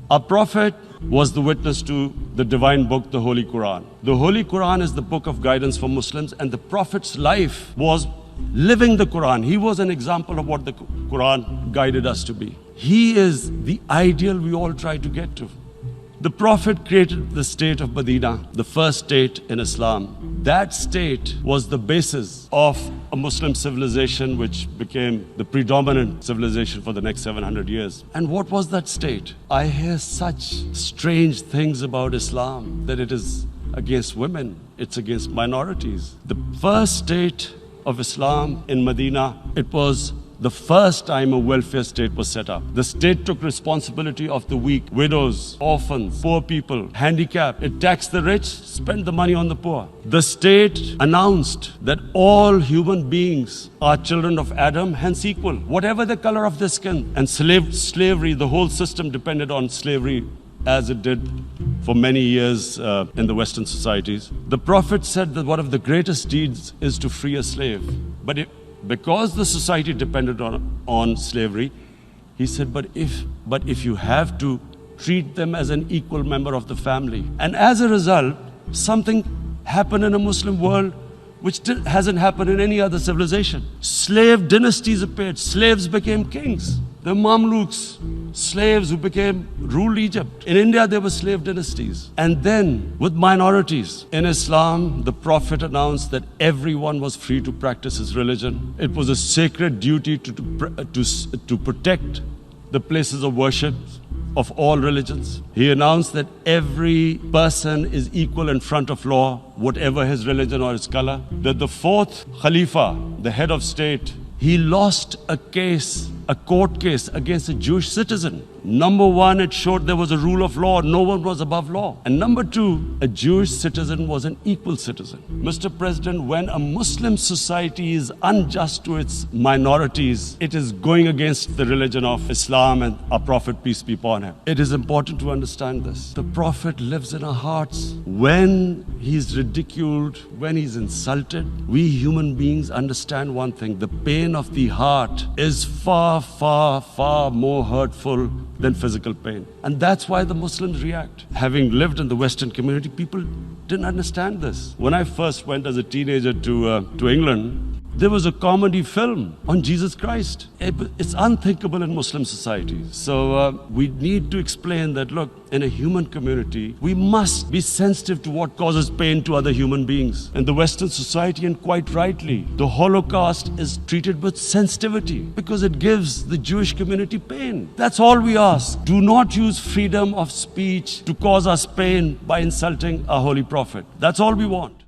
Our Prophet was the witness to the divine book, the Holy Quran. The Holy Quran is the book of guidance for Muslims, and the Prophet's life was living the Quran. He was an example of what the Quran guided us to be. He is the ideal we all try to get to. The Prophet created the state of Medina, the first state in Islam. That state was the basis of a Muslim civilization which became the predominant civilization for the next 700 years. And what was that state? I hear such strange things about Islam, that it is against women, it's against minorities. The first state of Islam in Medina, it was the first time a welfare state was set up. The state took responsibility of the weak, widows, orphans, poor people, handicapped. It taxed the rich, spent the money on the poor. The state announced that all human beings are children of Adam, hence equal, whatever the color of their skin. And slavery, the whole system depended on slavery, as it did for many years in the Western societies. The Prophet said that one of the greatest deeds is to free a slave. Because the society depended on slavery, he said, but if you have to treat them as an equal member of the family. And as a result, something happened in a Muslim world which hasn't happened in any other civilization. Slave dynasties appeared. Slaves became kings. The Mamluks, slaves who ruled Egypt. In India, there were slave dynasties. And then, with minorities, in Islam, the Prophet announced that everyone was free to practice his religion. It was a sacred duty to protect the places of worship of all religions. He announced that every person is equal in front of law, whatever his religion or his color. That the fourth Khalifa, the head of state, he lost a court case against a Jewish citizen. Number one, it showed there was a rule of law. No one was above law. And number two, a Jewish citizen was an equal citizen. Mr. President, when a Muslim society is unjust to its minorities, it is going against the religion of Islam and our Prophet, peace be upon him. It is important to understand this. The Prophet lives in our hearts. When he's ridiculed, when he's insulted, we human beings understand one thing. The pain of the heart is far, far, far more hurtful than physical pain. And that's why the Muslims react. Having lived in the Western community, people didn't understand this. When I first went as a teenager to England, there was a comedy film on Jesus Christ. It's unthinkable in Muslim society. So we need to explain that, look, in a human community, we must be sensitive to what causes pain to other human beings. In the Western society, and quite rightly, the Holocaust is treated with sensitivity because it gives the Jewish community pain. That's all we ask. Do not use freedom of speech to cause us pain by insulting our Holy Prophet. That's all we want.